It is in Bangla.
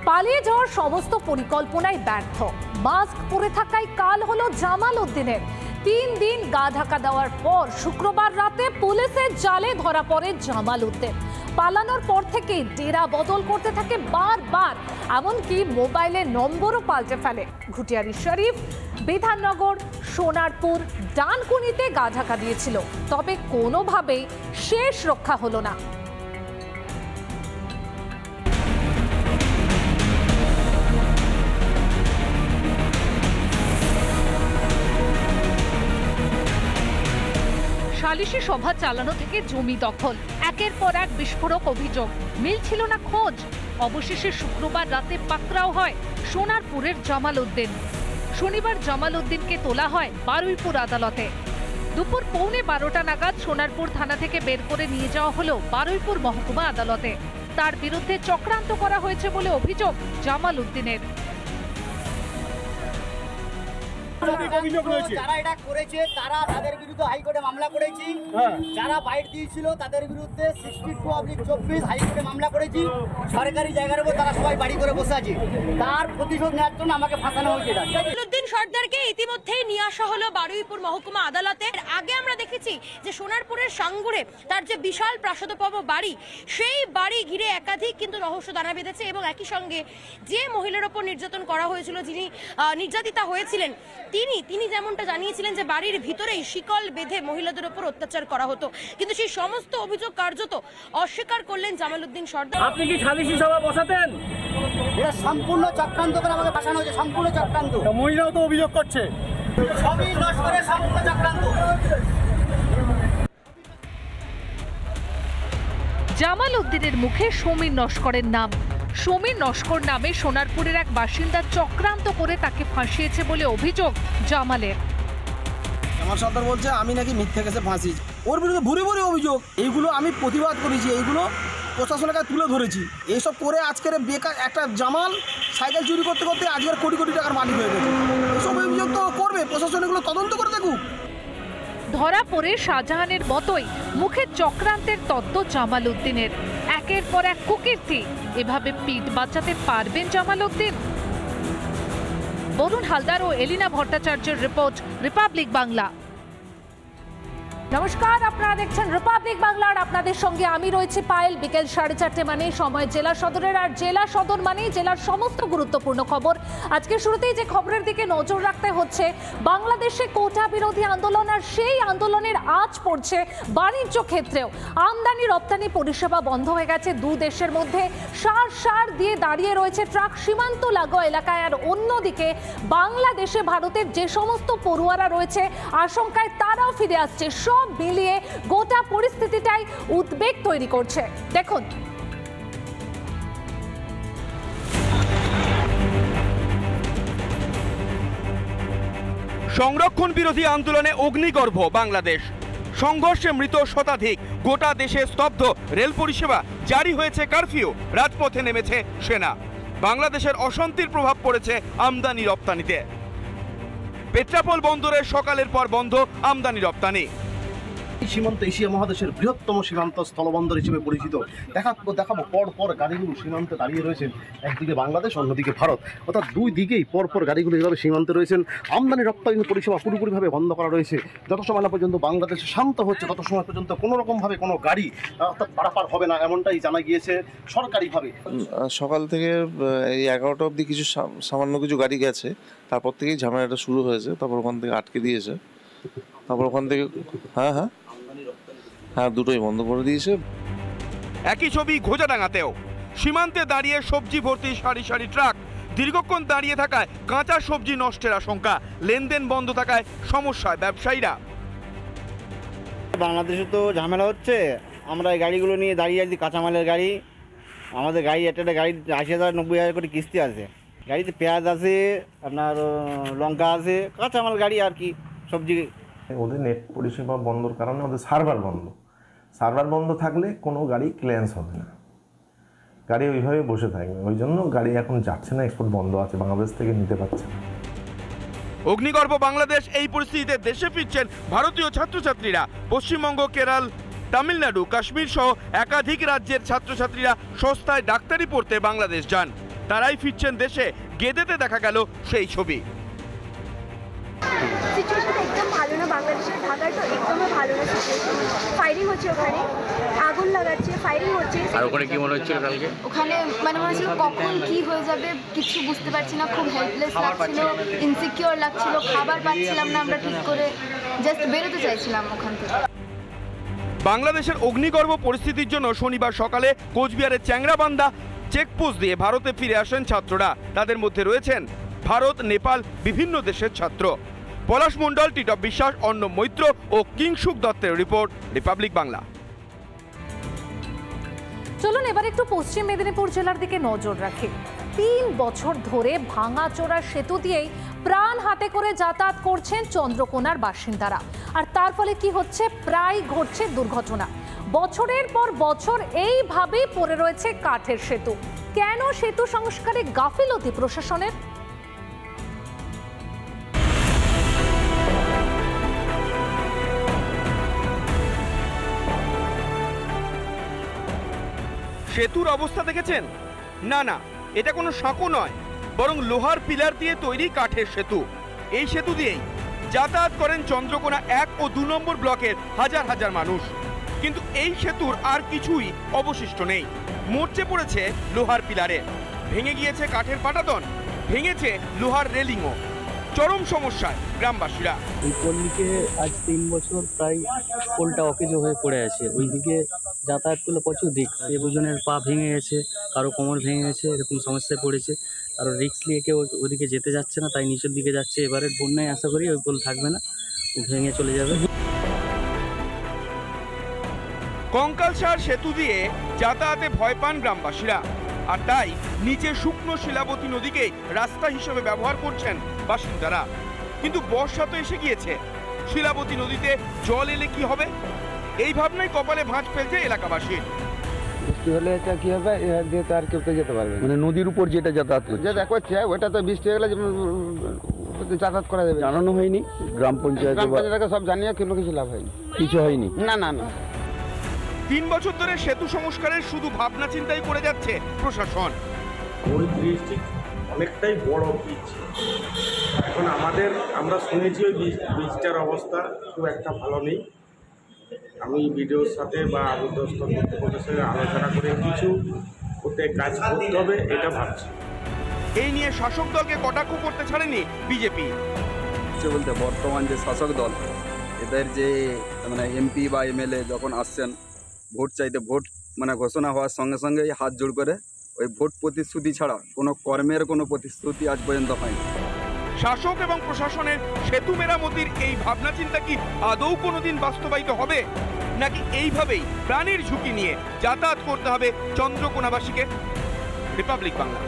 পালিয়ে যাওয়ার সমস্ত পরিকল্পনাই ব্যর্থ। মাস্ক পরে থাকায় কাল হলো জামাল উদ্দিনের। 3 দিন গা ঢাকা দেওয়ার পর শুক্রবার রাতে পুলিশের জালে ধরা পড়ে জামাল উদ্দিন। পালানোর পর থেকে ডেরা বদল করতে থাকে বারবার, এমনকি মোবাইলের নম্বরও পাল্টে ফেলে। ঘুটিয়ারি শরীফ, বিধাননগর, সোনারপুর, ডানকুনিতে গা ঢাকা দিয়েছিল, তবে কোনোভাবেই শেষ রক্ষা হলো না। সালিশি সভা চালানো থেকে জমি দখল, একের পর এক বিস্ফোরক অভিযোগ, মিলছিল না খোঁজ। অবশেষে শুক্রবার রাতে পাকড়াও হয় সোনারপুরের জামাল উদ্দিন। শনিবার জামাল উদ্দিনকে তোলা হয় বারুইপুর আদালতে। দুপুর 11:15 নাগাদ সোনারপুর থানা থেকে বের করে নিয়ে যাওয়া হলো বারুইপুর মহকুমা আদালতে। তার বিরুদ্ধে চক্রান্ত করা হয়েছে বলে অভিযোগ জামাল উদ্দিনের। যারা এটা করেছে তারা তাদের বিরুদ্ধে হাইকোর্টে মামলা করেছি। যারা বাইট দিয়েছিল তাদের বিরুদ্ধে 62/24 হাইকোর্টে মামলা করেছি। সরকারি জায়গার উপর তারা সবাই বাড়ি করে বসে আছে। তার প্রতিশোধ নেওয়ার জন্য আমাকে ফাঁসানো হয়েছে। জামালউদ্দিন সর্দারকে ইতিমধ্যেই নিয়ে আসা হলো বারুইপুর মহকুমা আদালতে। আগে আমরা দেখেছি যে সোনারপুরের সাঙ্গুরে তার যে বিশাল প্রাসাদোপম বাড়ি, সেই বাড়ি ঘিরে একাধিক কিন্তু রহস্য দানা বেঁধেছে এবং একই সঙ্গে যে মহিলার ওপর নির্যাতন করা হয়েছিল, যিনি নির্যাতিতা হয়েছিলেন, তিনি যেমনটা জানিয়েছিলেন যে বাড়ির ভিতরেই শিকল বেঁধে মহিলাদের উপর অত্যাচার করা হতো। কিন্তু সেই সমস্ত অভিযোগ কার্যত অস্বীকার করলেন জামালউদ্দিন সর্দার। আপনি কি সালিশি সভা বসাতেন? এটা সম্পূর্ণ চক্রান্ত করে আমাকে ফাঁসানো হয়েছে, সম্পূর্ণ চক্রান্ত। মহিলাও তো অভিযোগ করছে, সবই লস্করে সম্পূর্ণ চক্রান্ত। জামাল উদ্দিনের মুখে সমীর নস্করের নাম। সমীর নস্কর নামে সোনারপুরের এক বাসিন্দা চক্রান্ত করে তাকে ফাঁসিয়েছে বলে অভিযোগ জামালের। আমার সর্দার বলছে আমি নাকি মিথ্যে কেসে ফাঁসি। ওর বিরুদ্ধে ভুরি ভুরি অভিযোগ, এইগুলো আমি প্রতিবাদ করেছি, এইগুলো প্রশাসনের কাছে তুলে ধরেছি। এইসব করে আজকের বেকার একটা জামাল সাইকেল চুরি করতে করতে আজকের কোটি কোটি টাকার মালিক হয়ে গেছে। এইসব অভিযোগ তো করবে প্রশাসন, এগুলো তদন্ত করে দেখুক। ধরা পড়ে শাহজাহানের মতোই মুখে চক্রান্তের তত্ত্ব জামাল উদ্দিনের। একের পর এক কুকীর্তি, এভাবে পিঠ বাঁচাতে পারবেন জামাল উদ্দিন? বরুণ হালদার ও এলিনা ভট্টাচার্যের রিপোর্ট, রিপাবলিক বাংলা। নমস্কার, আপনারা দেখছেন রিপাবলিক বাংলা আর আপনাদের সঙ্গে আমি রয়েছি পায়েল। বিকেল 4:30 মানে সময় জেলা সদরের, আর জেলা সদর মানেই জেলার সমস্ত গুরুত্বপূর্ণ খবর। আজকে শুরুতেই যে খবরের দিকে নজর রাখতে হচ্ছে, বাংলাদেশে কোটা বিরোধী আন্দোলন, আর সেই আন্দোলনের আঁচ পড়ছে বাণিজ্য ক্ষেত্রেও। আমদানি রপ্তানি পরিষেবা বন্ধ হয়ে গেছে দু দেশের মধ্যে। সার দিয়ে দাঁড়িয়ে রয়েছে ট্রাক সীমান্ত লাগোয়া এলাকায়। আর অন্যদিকে বাংলাদেশে ভারতের যে সমস্ত পড়ুয়ারা রয়েছে আশঙ্কায় তারাও ফিরে আসছে। সব মিলিয়ে গোটা পরিস্থিতিটাই উদ্বেগ তৈরি করছে। দেখুন, সংরক্ষণ বিরোধী আন্দোলনে অগ্নিগর্ভ বাংলাদেশ। সংঘর্ষে মৃত শতাধিক, গোটা দেশে স্তব্ধ রেল পরিষেবা, জারি হয়েছে কারফিউ, রাজপথে নেমেছে সেনা। বাংলাদেশের অশান্তির প্রভাব পড়েছে আমদানি রপ্তানিতে। পেট্রাপোল বন্দরে সকালের পর বন্ধ আমদানি রপ্তানি। সীমান্ত এশিয়া মহাদেশের বৃহত্তম সীমান্ত স্থলবন্দর হিসেবে পরিচিত। দেখাবো পর গাড়িগুলো সীমান্তে দাঁড়িয়ে রয়েছেন, একদিকে বাংলাদেশ অন্যদিকে ভারত, অর্থাৎ দুই দিকেই পর গাড়িগুলো এভাবে সীমান্তে রয়েছেন। আমদানি রপ্তানি পরিষেবা পুরোপুরিভাবে বন্ধ করা রয়েছে। যত সময় না পর্যন্ত বাংলাদেশ শান্ত হচ্ছে তত সময় পর্যন্ত কোনো রকমভাবে কোনো গাড়ি অর্থাৎ পারাপার হবে না, এমনটাই জানা গিয়েছে সরকারিভাবে। সকাল থেকে এই 11টা অবধি কিছু সামান্য কিছু গাড়ি গেছে, তারপর থেকেই ঝামেলাটা শুরু হয়েছে। তারপর ওখান থেকে আটকে দিয়েছে, তারপর ওখান থেকে হ্যাঁ দুটোই বন্ধ করে দিয়েছে। একই ছবি ঘোজাডাঙ্গাতেও। সীমান্তে দাঁড়িয়ে সবজি ভর্তি সারি সারি ট্রাক, দীর্ঘক্ষণ দাঁড়িয়ে থাকায় কাঁচা সবজি নষ্টের আশঙ্কা। লেনদেন বন্ধ থাকায় সমস্যায় ব্যবসায়ীরা। বাংলাদেশে তো ঝামেলা হচ্ছে, আমরা এই গাড়িগুলো নিয়ে দাঁড়িয়ে আছি, কাঁচামালের গাড়ি। আমাদের গাড়ি একটা গাড়ি 80,000-90,000 করে কিস্তি আছে। গাড়িতে পেঁয়াজ আছে, আপনার লঙ্কা আছে, কাঁচামাল গাড়ি আর কি, সবজি। ওদের নেট পরিষেবা বন্ধর কারণে ওদের সার্ভার বন্ধ থাকলে কোনো গাড়ি ক্লিয়ারেন্স হবে না, গাড়ি ওইভাবে বসে থাকবে। ওই জন্য গাড়ি এখন যাচ্ছে না, এক্সপোর্ট বন্ধ আছে, বাংলাদেশ থেকে নিতে পারছে না। অগ্নিগর্ভ বাংলাদেশ। এই পরিস্থিতিতে দেশে ফিরছেন ভারতীয় ছাত্রছাত্রীরা। পশ্চিমবঙ্গ, কেরল, তামিলনাড়ু, কাশ্মীর সহ একাধিক রাজ্যের ছাত্রছাত্রীরা সস্তায় ডাক্তারি পড়তে বাংলাদেশ যান। তারাই ফিরছেন দেশে। গেদেতে দেখা গেল সেই ছবি। সিচুয়েশন একদম ভালো না বাংলাদেশের, ঢাকার তো একদমই ভালো না সিচুয়েশন। ফায়ারিং হচ্ছে, ওখানে আগুন লাগাচ্ছে, ফায়ারিং হচ্ছে। আর ওখানে কি মনে হচ্ছিল কালকে? ওখানে মানে মনে হচ্ছিল কখন কি হয়ে যাবে কিছু বুঝতে পারছি না, খুব হেল্পলেস লাগছিল, ইনসিকিউর লাগছিল, খাবার পাচ্ছিলাম না আমরা ঠিক করে, জাস্ট বেরোতে চাইছিলাম ওখান থেকে। বাংলাদেশের অগ্নিগর্ভ পরিস্থিতির জন্য শনিবার সকালে কোচবিহারের চ্যাংরাবান্ধা চেকপোস্ট দিয়ে ভারতে ফিরে আসেন ছাত্ররা। তাদের মধ্যে রয়েছেন ভারত, নেপাল, বিভিন্ন দেশের ছাত্র। পলাশ মণ্ডল, টিটপ বিশ্বাস, অর্ণব মৈত্র ও কিংসুক দত্তের রিপোর্ট, রিপাবলিক বাংলা। চলুন এবার একটু পশ্চিম মেদিনীপুর জেলার দিকে নজর রাখি। 3 বছর ধরে ভাঙাচোরা সেতু দিয়েই প্রাণ হাতে করে যাতায়াত করছেন চন্দ্রকোনার বাসিন্দারা। আর তার ফলে কি হচ্ছে? প্রায় ঘটছে দুর্ঘটনা। বছরের পর বছর এইভাবেই পড়ে রয়েছে কাঠের সেতু। কেন সেতু সংস্কারে গাফিলতি প্রশাসনের? সেতুর অবস্থা দেখেছেন? না না, এটা কোনো সাঁকো নয়, বরং লোহার পিলার দিয়ে তৈরি কাঠের সেতু। এই সেতু দিয়েই যাতায়াত করেন চন্দ্রকোনা 1 ও 2 নম্বর ব্লকের হাজার হাজার মানুষ। কিন্তু এই সেতুর আর কিছুই অবশিষ্ট নেই। মরচে পড়েছে লোহার পিলারে, ভেঙে গিয়েছে কাঠের পাটাতন, ভেঙেছে লোহার রেলিংও। চরম সমস্যায় গ্রামবাসীরা। এই পল্লীকে আজ 3 বছর প্রায় পোলটা অকেজো হয়ে পড়ে আছে। ওইদিকে যাতায়াত করলে প্রচুর রিক্স, দুজনের পা ভেঙে গেছে, কারো কোমর ভেঙে গেছে, এরকম সমস্যায় পড়েছে। কারো রিক্স নিয়ে কেউ ওদিকে যেতে যাচ্ছে না, তাই নিচের দিকে যাচ্ছে। এবারের বন্যায় আশা করি ওই পোল থাকবে না, ভেঙে চলে যাবে। কঙ্কালসার সেতু দিয়ে যাতায়াতে ভয় পান গ্রামবাসীরা, আর তাই নিচে শুকনো শিলাবতী নদীকে রাস্তা হিসেবে ব্যবহার করছেন বাসিন্দারা। কিন্তু বর্ষা তো এসে গিয়েছে, শিলাবতী নদীতে জল এলে কি হবে? এই ভাবনায় কপালে ভাঁজ ফেলছে এলাকাবাসী। বৃষ্টি হলে এটা কি হবে? এর দিয়ে তো আর কেউ যেতে পারবে মানে নদীর উপর যেটা যাতায়াত যেটা করছে ওটা তো বৃষ্টি হয়ে গেলে যাতায়াত করা যাবে। জানানো হয়নি গ্রাম পঞ্চায়েতকে, সব জানিয়ে কিন্তু কিছু লাভ হয়নি, কিছু হয়নি। না না না, 3 বছর ধরে সেতু সংস্কারের শুধু ভাবনা চিন্তাই করে যাচ্ছে প্রশাসন। ওই ব্রিজটি অনেকটাই বড় ব্রিজ। এখন আমরা শুনেছি ওই ব্রিজটার অবস্থা খুব একটা ভালো নেই। আমি ভিডিওর সাথে বা আবদ্ধস্থ কর্তৃপক্ষের সঙ্গে আলোচনা করে কিছু ওতে কাজ করতে হবে এটা ভাবছি। এই নিয়ে শাসক দলকে কটাক্ষ করতে ছাড়েনি বিজেপি। বলতে বর্তমান যে শাসক দল, এদের যে মানে এমপি বা এমএলএ যখন আসছেন ভোট চাইতে, ভোট মানে ঘোষণা হওয়ার সঙ্গে সঙ্গেই হাত জোড় করে ওই ভোট প্রতিশ্রুতি ছাড়া কোনো কর্মের কোনো প্রতিশ্রুতি আজ পর্যন্ত হয়নি। শাসক এবং প্রশাসনের সেতু মেরামতির এই ভাবনা চিন্তা কি আদৌ কোনোদিন বাস্তবায়িত হবে, নাকি এইভাবেই প্রাণের ঝুঁকি নিয়ে যাতায়াত করতে হবে চন্দ্রকোনাবাসীকে? রিপাবলিক বাংলা।